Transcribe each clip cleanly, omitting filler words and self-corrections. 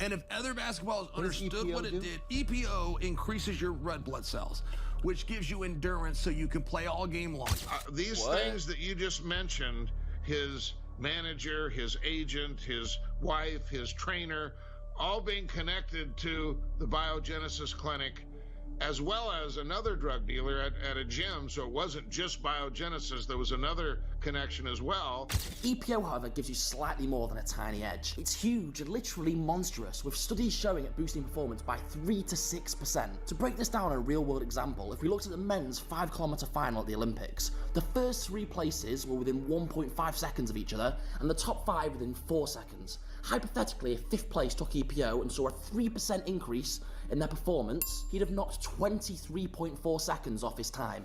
And if other basketballers understood what it did, EPO increases your red blood cells, which gives you endurance so you can play all game long. These things that you just mentioned, his manager, his agent, his wife, his trainer, all being connected to the Biogenesis Clinic, as well as another drug dealer at a gym. So it wasn't just Biogenesis, there was another connection as well. EPO, however, gives you slightly more than a tiny edge. It's huge and literally monstrous, with studies showing it boosting performance by 3 to 6%. To break this down in a real-world example, if we looked at the men's 5-kilometer final at the Olympics, the first 3 places were within 1.5 seconds of each other, and the top 5 within 4 seconds. Hypothetically, if 5th place took EPO and saw a 3% increase in their performance, he'd have knocked 23.4 seconds off his time.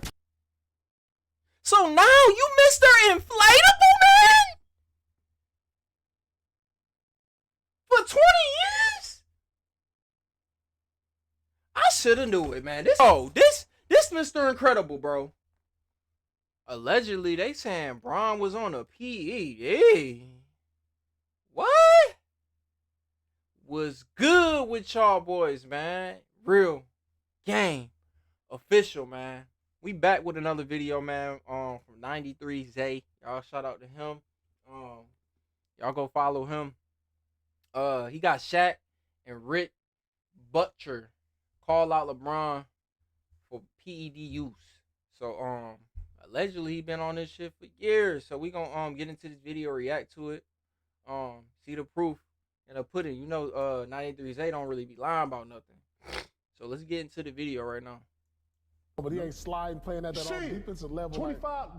So now you Mr. Inflatable, man? For 20 years? I should've knew it, man. This Mr. Incredible, bro. Allegedly, they saying Bron was on a PED. What? Was good with y'all boys, man. Real game official, man. We back with another video, man. From 93 Zay. Y'all shout out to him. Y'all go follow him. He got Shaq and Rick Butcher call out LeBron for PED use. So allegedly he been on this shit for years. So we gonna get into this video, react to it. See the proof and the pudding. You know 93 Zay don't really be lying about nothing. So let's get into the video right now. But he ain't sliding, playing at that defensive level. 25,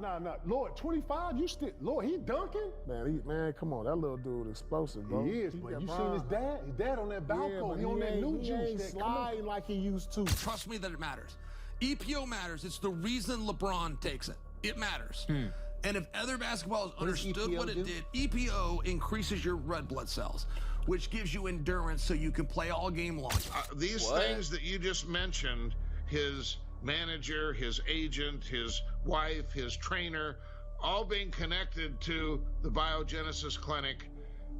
Lord, 25, you still, Lord, he dunking? Man, come on, that little dude explosive, bro. He is, but you seen his dad on that balcony, he on that new juice. He ain't sliding like he used to. Trust me that it matters. EPO matters. It's the reason LeBron takes it. It matters. And if other basketballers understood what it did, EPO increases your red blood cells, which gives you endurance so you can play all game long. These things that you just mentioned, his manager, his agent, his wife, his trainer, all being connected to the Biogenesis Clinic,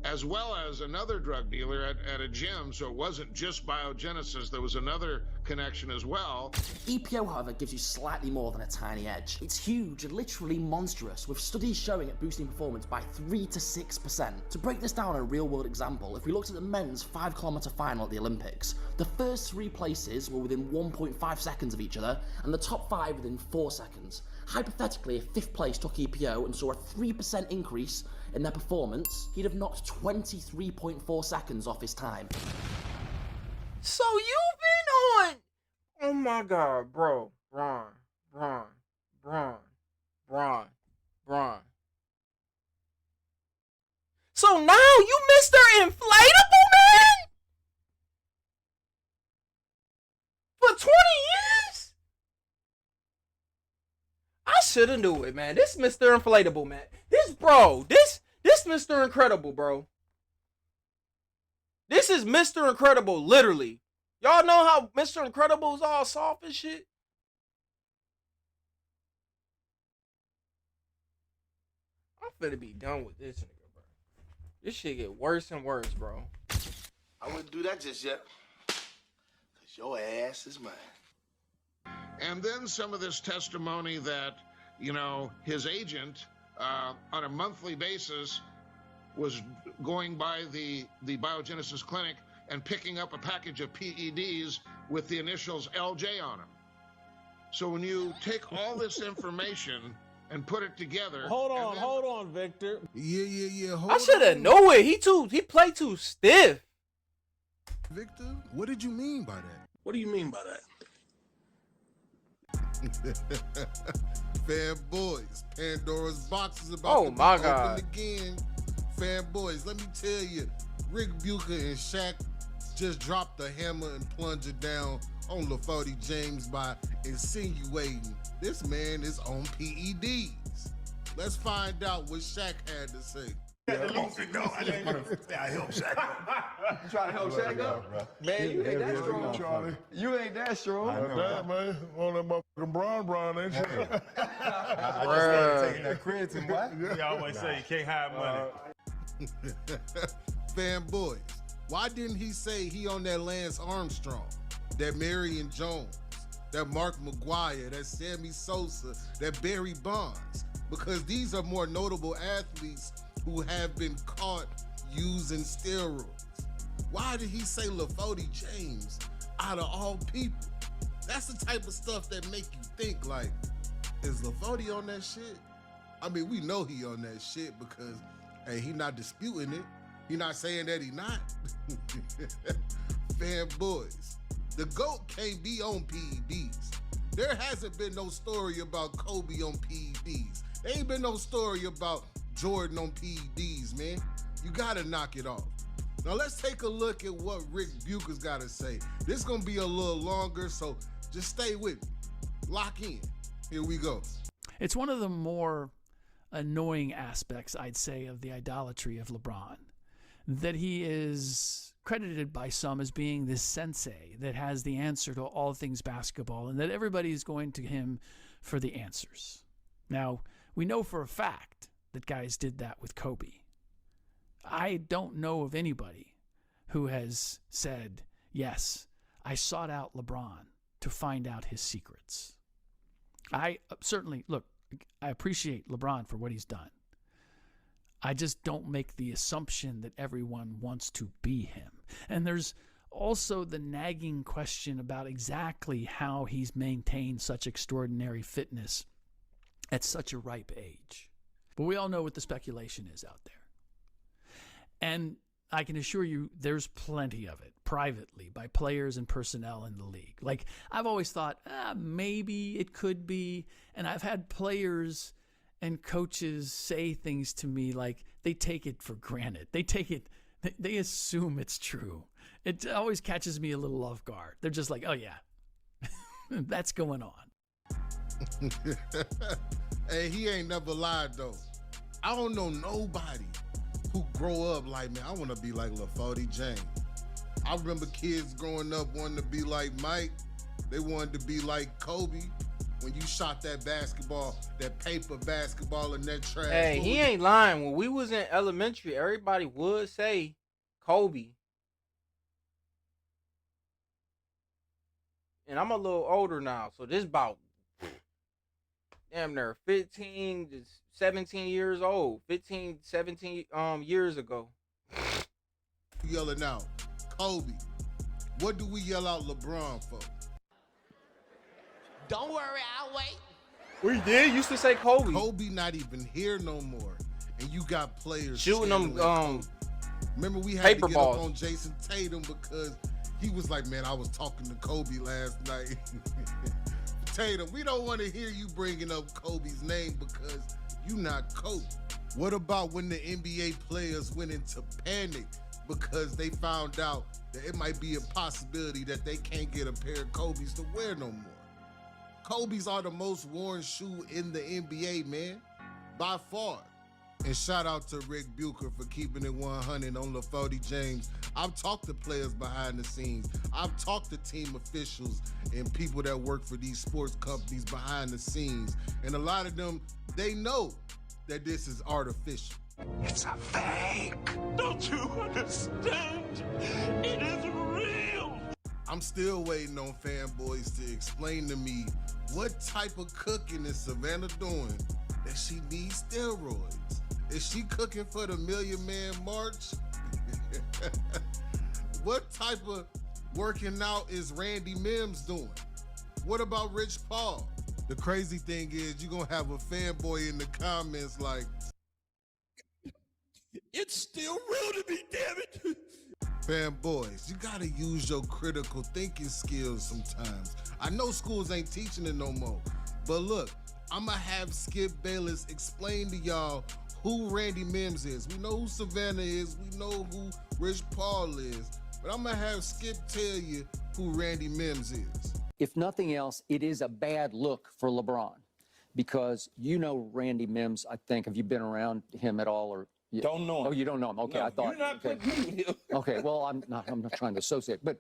as well as another drug dealer at a gym. So it wasn't just Biogenesis, there was another connection as well. EPO, however, gives you slightly more than a tiny edge. It's huge and literally monstrous, with studies showing it boosting performance by 3 to 6%. To break this down in a real-world example, if we looked at the men's 5-kilometer final at the Olympics, the first 3 places were within 1.5 seconds of each other, and the top 5 within 4 seconds. Hypothetically, if 5th place took EPO and saw a 3% increase in their performance, he'd have knocked 23.4 seconds off his time. So you've been on... Oh my God, bro. Bron. So now you Mr. Inflatable, man? For 20 years? I should've knew it, man. This Mr. Inflatable, man. This Mr. Incredible, bro. This is Mr. Incredible, literally. Y'all know how Mr. Incredible is all soft and shit? I'm finna be done with this nigga, bro. This shit get worse and worse, bro. I wouldn't do that just yet. Cause your ass is mine. And then some of this testimony that, you know, his agent on a monthly basis was going by the Biogenesis Clinic and picking up a package of PEDs with the initials LJ on them. So when you take all this information and put it together... Hold on, Victor. Yeah. I should have known it. He played too stiff. Victor, what did you mean by that? What do you mean by that? Fanboys, Pandora's box is about Oh to be my God. opened again. Fanboys, let me tell you, Rick Bucher and Shaq just dropped the hammer and plunged it down on LaForty James by insinuating this man is on PEDs. Let's find out what Shaq had to say. I help Shaq. You trying to help Shaq up? Man, you ain't that strong. Charlie. You ain't that strong. Damn, man. On that motherfucking Bron, ain't you? I just started taking that credit to what? You always say you can't hide money. Fanboys, Why didn't he say he on that Lance Armstrong, that Marion Jones, that Mark McGuire, that Sammy Sosa, that Barry Bonds? Because these are more notable athletes who have been caught using steroids. Why did he say LaFody James out of all people? That's the type of stuff that make you think, like, is LaFody on that shit? I mean, we know he on that shit because, hey, he not disputing it. He not saying that he not. Fanboys, the GOAT can't be on PEDs. There hasn't been no story about Kobe on PEDs. There ain't been no story about Jordan on PEDs, man. You gotta knock it off. Now let's take a look at what Rick Bucher's gotta say. This is gonna be a little longer, so just stay with me. Lock in. Here we go. It's one of the more annoying aspects, I'd say, of the idolatry of LeBron, that he is credited by some as being this sensei that has the answer to all things basketball, and that everybody is going to him for the answers. Now, we know for a fact that guys did that with Kobe. I don't know of anybody who has said, yes, I sought out LeBron to find out his secrets. I certainly, look, I appreciate LeBron for what he's done. I just don't make the assumption that everyone wants to be him. And there's also the nagging question about exactly how he's maintained such extraordinary fitness at such a ripe age. But we all know what the speculation is out there. And I can assure you there's plenty of it privately by players and personnel in the league. Like, I've always thought, maybe it could be. And I've had players and coaches say things to me like they take it for granted. They assume it's true. It always catches me a little off guard. They're just like, oh yeah, that's going on. Hey, he ain't never lied though. I don't know nobody who grow up like, man, I want to be like LaFody James. I remember kids growing up wanting to be like Mike. They wanted to be like Kobe. When you shot that basketball, that paper basketball in that trash. Hey, he ain't lying. When we was in elementary, everybody would say Kobe. And I'm a little older now, so this about damn near 15 to 17 years old. 15, 17 years ago. Yelling out Kobe. What do we yell out LeBron for? Don't worry, I'll wait. We did used to say Kobe. Kobe not even here no more. And you got players shooting them remember we had paper to get balls up on Jason Tatum because he was like, man, I was talking to Kobe last night. Tatum, we don't want to hear you bringing up Kobe's name because you not Kobe. What about when the NBA players went into panic because they found out that it might be a possibility that they can't get a pair of Kobe's to wear no more? Kobe's are the most worn shoe in the NBA, man, by far. And shout out to Rick Bucher for keeping it 100 on LaFody James. I've talked to players behind the scenes. I've talked to team officials and people that work for these sports companies behind the scenes. And a lot of them, they know that this is artificial. It's a fake. Don't you understand? It is real. I'm still waiting on fanboys to explain to me what type of cooking is Savannah doing that she needs steroids. Is she cooking for the Million Man March? What type of working out is Randy Mims doing? What about Rich Paul? The crazy thing is you're gonna have a fanboy in the comments like, It's still real to me, damn it. fanboys, you gotta use your critical thinking skills sometimes. I know schools ain't teaching it no more, but look, I'ma have Skip Bayless explain to y'all who Randy Mims is. We know who Savannah is, we know who Rich Paul is, but I'm gonna have Skip tell you who Randy Mims is. If nothing else, it is a bad look for LeBron because you know Randy Mims, I think. Have you been around him at all? Or Don't know him. Oh, you don't know him. Okay, No, I thought. you're not okay. putting me with him. Okay, well, I'm not trying to associate. But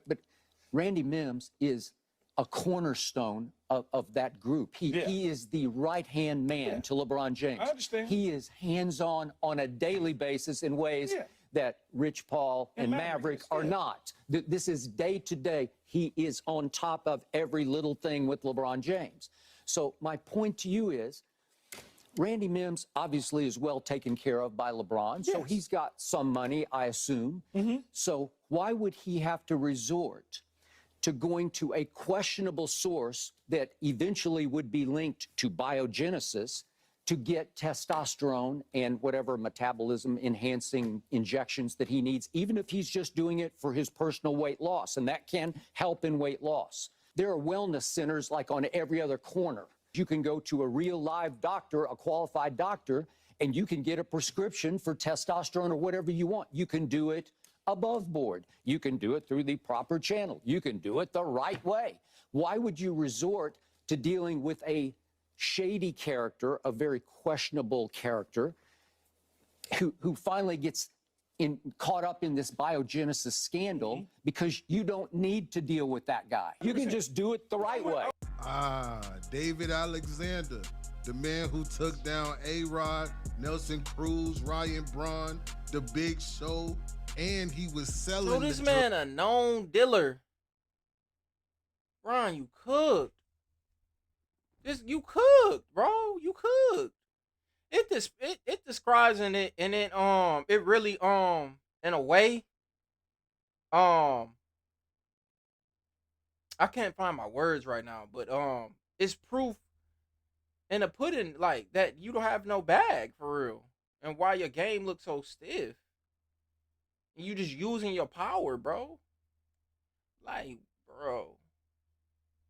Randy Mims is a cornerstone of that group. He is the right-hand man to LeBron James. I understand. He is hands-on a daily basis in ways that Rich Paul and Maverick are not. This is day to day. He is on top of every little thing with LeBron James. So my point to you is, Randy Mims obviously is well taken care of by LeBron, so he's got some money, I assume. So why would he have to resort to going to a questionable source that eventually would be linked to biogenesis to get testosterone and whatever metabolism enhancing injections that he needs, even if he's just doing it for his personal weight loss, and that can help in weight loss? There are wellness centers like on every other corner. You can go to a real live doctor, a qualified doctor, and you can get a prescription for testosterone or whatever you want. You can do it above board. You can do it through the proper channel. You can do it the right way. Why would you resort to dealing with a shady character, a very questionable character, who finally gets caught up in this biogenesis scandal because you don't need to deal with that guy? You can just do it the right way. David Alexander, the man who took down A-Rod, Nelson Cruz, Ryan Braun, The Big Show, and he was selling. So this man a known dealer. Ron, you cooked. You cooked, bro. You cooked. It describes in it, and it really in a way I can't find my words right now, but it's proof in the pudding, like, that you don't have no bag for real, and why your game looks so stiff. And you just using your power, bro. Like, bro,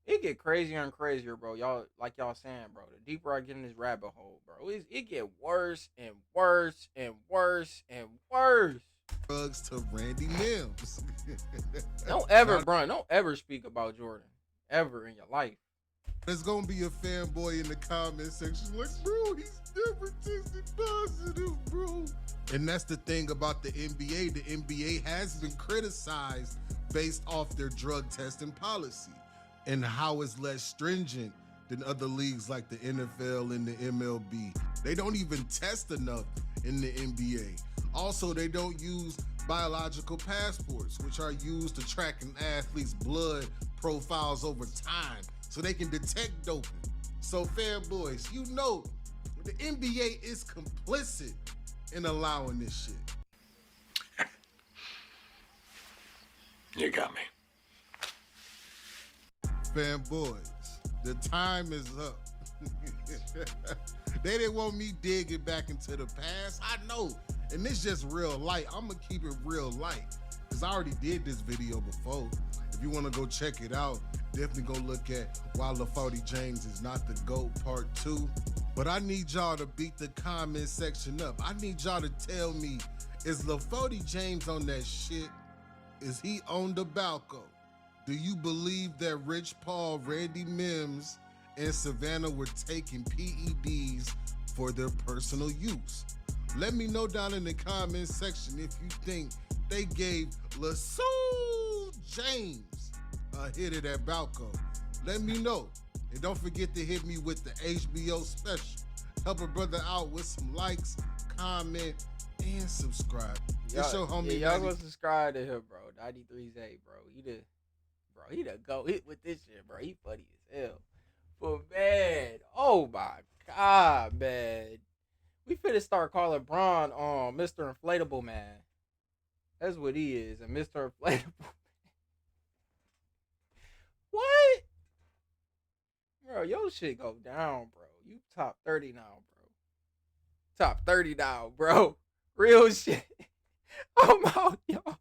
it get crazier and crazier, bro. Y'all, like y'all saying, bro, the deeper I get in this rabbit hole, bro, it get worse and worse and worse and worse. Drugs to Randy Mims. Don't ever speak about Jordan ever in your life. There's gonna be a fanboy in the comment section like, bro, he's never tested positive, bro. And that's the thing about the NBA. The NBA has been criticized based off their drug testing policy and how it's less stringent than other leagues like the NFL and the MLB. They don't even test enough in the NBA. Also, they don't use biological passports, which are used to track an athlete's blood profiles over time so they can detect doping. So fanboys, you know the NBA is complicit in allowing this shit. You got me. Fanboys, the time is up. They didn't want me digging back into the past. I know, and it's just real light. I'm gonna keep it real light because I already did this video before. If you want to go check it out, definitely go look at Why LaFody James is Not the GOAT Part 2. But I need y'all to beat the comment section up. I need y'all to tell me, is LaFody James on that shit? Is he on the balcony? Do you believe that Rich Paul, Randy Mims, and Savannah were taking PEDs for their personal use? Let me know down in the comment section if you think they gave LaSue James a hit at that balcony. Let me know. And don't forget to hit me with the HBO special. Help a brother out with some likes, comment, and subscribe. It's your homie. Y'all go subscribe to him, bro. 93Z, bro. He the GOAT with this shit, bro. He funny as hell. But man, oh my God, man. We finna start calling Bron Mr. Inflatable, man. That's what he is, a Mr. Inflatable. What? Bro, your shit go down, bro. You top 30 now, bro. Top 30 now, bro. Real shit. I'm out, y'all.